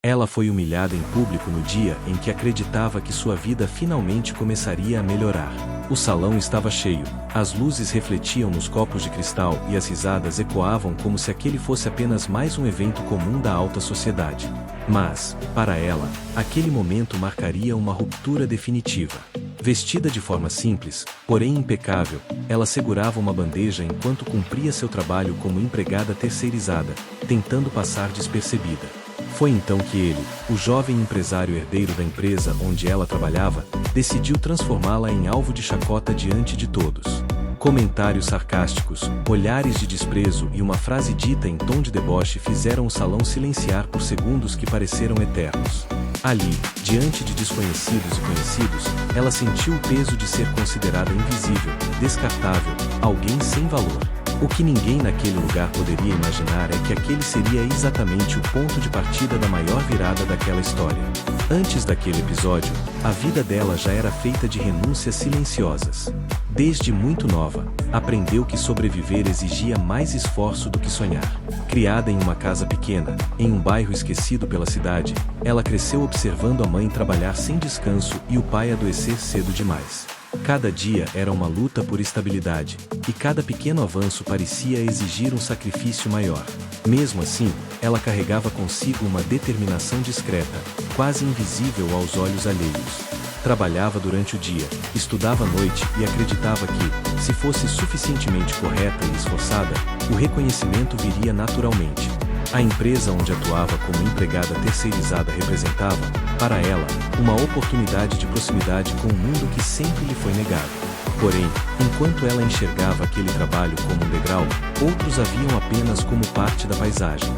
Ela foi humilhada em público no dia em que acreditava que sua vida finalmente começaria a melhorar. O salão estava cheio, as luzes refletiam nos copos de cristal e as risadas ecoavam como se aquele fosse apenas mais um evento comum da alta sociedade. Mas, para ela, aquele momento marcaria uma ruptura definitiva. Vestida de forma simples, porém impecável, ela segurava uma bandeja enquanto cumpria seu trabalho como empregada terceirizada, tentando passar despercebida. Foi então que ele, o jovem empresário herdeiro da empresa onde ela trabalhava, decidiu transformá-la em alvo de chacota diante de todos. Comentários sarcásticos, olhares de desprezo e uma frase dita em tom de deboche fizeram o salão silenciar por segundos que pareceram eternos. Ali, diante de desconhecidos e conhecidos, ela sentiu o peso de ser considerada invisível, descartável, alguém sem valor. O que ninguém naquele lugar poderia imaginar é que aquele seria exatamente o ponto de partida da maior virada daquela história. Antes daquele episódio, a vida dela já era feita de renúncias silenciosas. Desde muito nova, aprendeu que sobreviver exigia mais esforço do que sonhar. Criada em uma casa pequena, em um bairro esquecido pela cidade, ela cresceu observando a mãe trabalhar sem descanso e o pai adoecer cedo demais. Cada dia era uma luta por estabilidade, e cada pequeno avanço parecia exigir um sacrifício maior. Mesmo assim, ela carregava consigo uma determinação discreta, quase invisível aos olhos alheios. Trabalhava durante o dia, estudava à noite e acreditava que, se fosse suficientemente correta e esforçada, o reconhecimento viria naturalmente. A empresa onde atuava como empregada terceirizada representava, para ela, uma oportunidade de proximidade com um mundo que sempre lhe foi negado. Porém, enquanto ela enxergava aquele trabalho como um degrau, outros a viam apenas como parte da paisagem.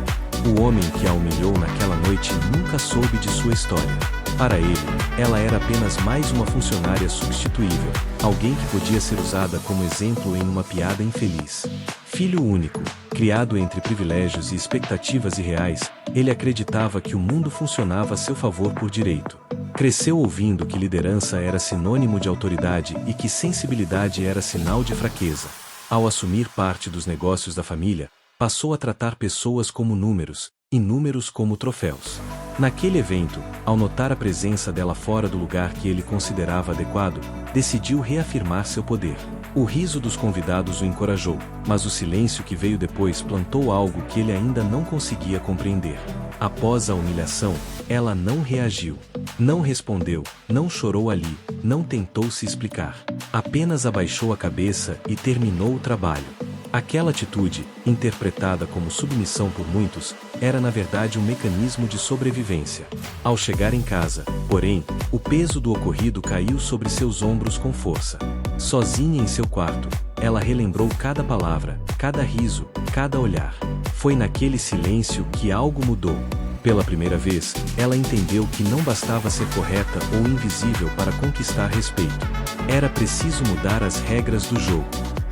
O homem que a humilhou naquela noite nunca soube de sua história. Para ele, ela era apenas mais uma funcionária substituível, alguém que podia ser usada como exemplo em uma piada infeliz. Filho único, criado entre privilégios e expectativas irreais, ele acreditava que o mundo funcionava a seu favor por direito. Cresceu ouvindo que liderança era sinônimo de autoridade e que sensibilidade era sinal de fraqueza. Ao assumir parte dos negócios da família, passou a tratar pessoas como números, e números como troféus. Naquele evento, ao notar a presença dela fora do lugar que ele considerava adequado, decidiu reafirmar seu poder. O riso dos convidados o encorajou, mas o silêncio que veio depois plantou algo que ele ainda não conseguia compreender. Após a humilhação, ela não reagiu. Não respondeu, não chorou ali, não tentou se explicar. Apenas abaixou a cabeça e terminou o trabalho. Aquela atitude, interpretada como submissão por muitos, era na verdade um mecanismo de sobrevivência. Ao chegar em casa, porém, o peso do ocorrido caiu sobre seus ombros com força. Sozinha em seu quarto, ela relembrou cada palavra, cada riso, cada olhar. Foi naquele silêncio que algo mudou. Pela primeira vez, ela entendeu que não bastava ser correta ou invisível para conquistar respeito. Era preciso mudar as regras do jogo.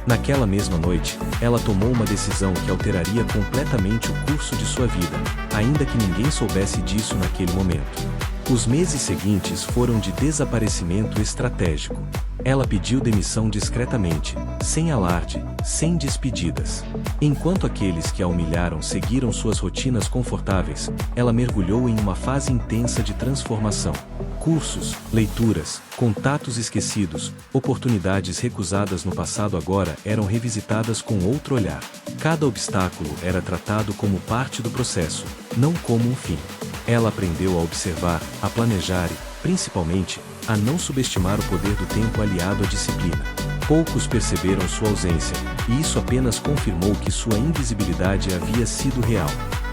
Naquela mesma noite, ela tomou uma decisão que alteraria completamente o curso de sua vida, ainda que ninguém soubesse disso naquele momento. Os meses seguintes foram de desaparecimento estratégico. Ela pediu demissão discretamente, sem alarde, sem despedidas. Enquanto aqueles que a humilharam seguiram suas rotinas confortáveis, ela mergulhou em uma fase intensa de transformação. Cursos, leituras, contatos esquecidos, oportunidades recusadas no passado agora eram revisitadas com outro olhar. Cada obstáculo era tratado como parte do processo, não como um fim. Ela aprendeu a observar, a planejar e, principalmente, a não subestimar o poder do tempo aliado à disciplina. Poucos perceberam sua ausência, e isso apenas confirmou que sua invisibilidade havia sido real.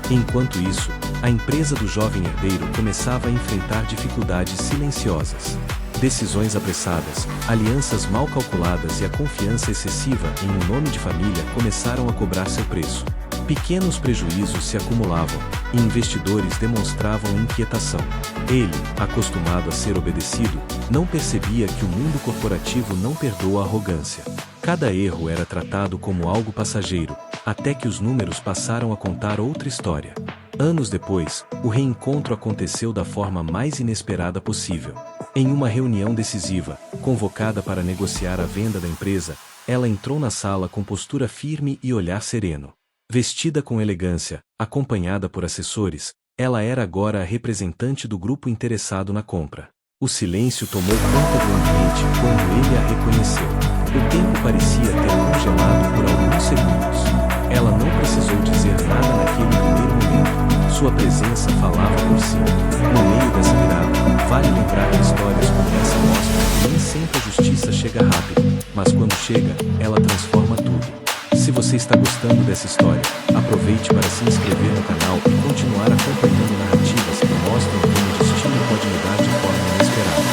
Enquanto isso, a empresa do jovem herdeiro começava a enfrentar dificuldades silenciosas. Decisões apressadas, alianças mal calculadas e a confiança excessiva em um nome de família começaram a cobrar seu preço. Pequenos prejuízos se acumulavam, e investidores demonstravam inquietação. Ele, acostumado a ser obedecido, não percebia que o mundo corporativo não perdoa a arrogância. Cada erro era tratado como algo passageiro, até que os números passaram a contar outra história. Anos depois, o reencontro aconteceu da forma mais inesperada possível. Em uma reunião decisiva, convocada para negociar a venda da empresa, ela entrou na sala com postura firme e olhar sereno. Vestida com elegância, acompanhada por assessores, Ela era agora a representante do grupo interessado na compra. O silêncio tomou conta do ambiente quando ele a reconheceu. O tempo parecia ter congelado por alguns segundos. Ela não precisou dizer nada naquele primeiro momento. Sua presença falava por si. No meio dessa virada, vale lembrar que histórias como essa mostram que nem sempre a justiça chega rápido, mas quando chega, ela transforma tudo. Se você está gostando dessa história, aproveite para se inscrever no canal e continuar acompanhando narrativas que mostram como o destino pode mudar de forma inesperada.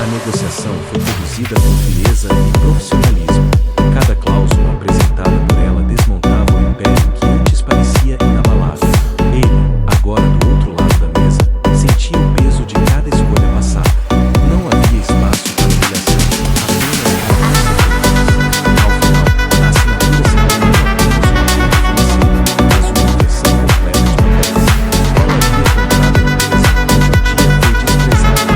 A negociação foi conduzida com frieza e profissionalismo. Cada cláusula apresentada por ela desmontava o império que antes parecia inabalável. Ele, agora do outro lado da mesa, sentia o peso de cada escolha passada. Não havia espaço para humilhação, apenas ao final, a assinatura seria não apenas uma venda financeira, mas uma inversão completa de papéis. Ela havia comprado a empresa, um dia foi desprezada.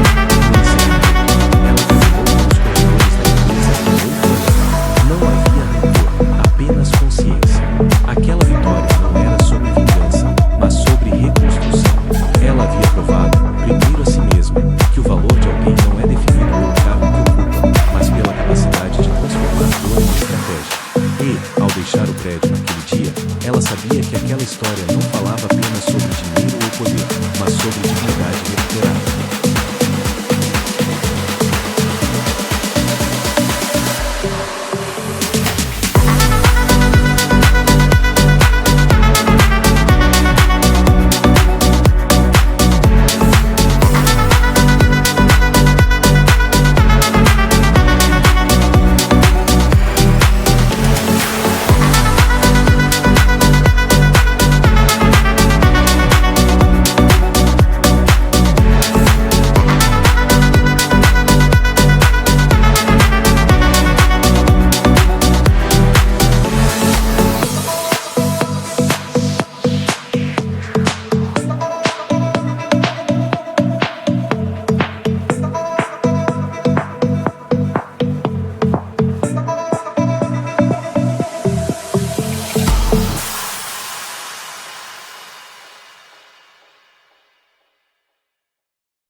No encerramento, ela derrubou pelos corredores da empresa com outro olhar. Não havia rancor, apenas consciência. Aquela vitória não era sobre vingança, mas sobre reconstrução. Ela havia provado, primeiro a si mesma, que o valor de alguém não é definido pelo cargo que ocupa, mas pela capacidade de transformar dor em estratégia. E, ao deixar o prédio naquele dia, ela sabia que aquela história não falava apenas sobre dinheiro ou poder, mas sobre dignidade recuperada.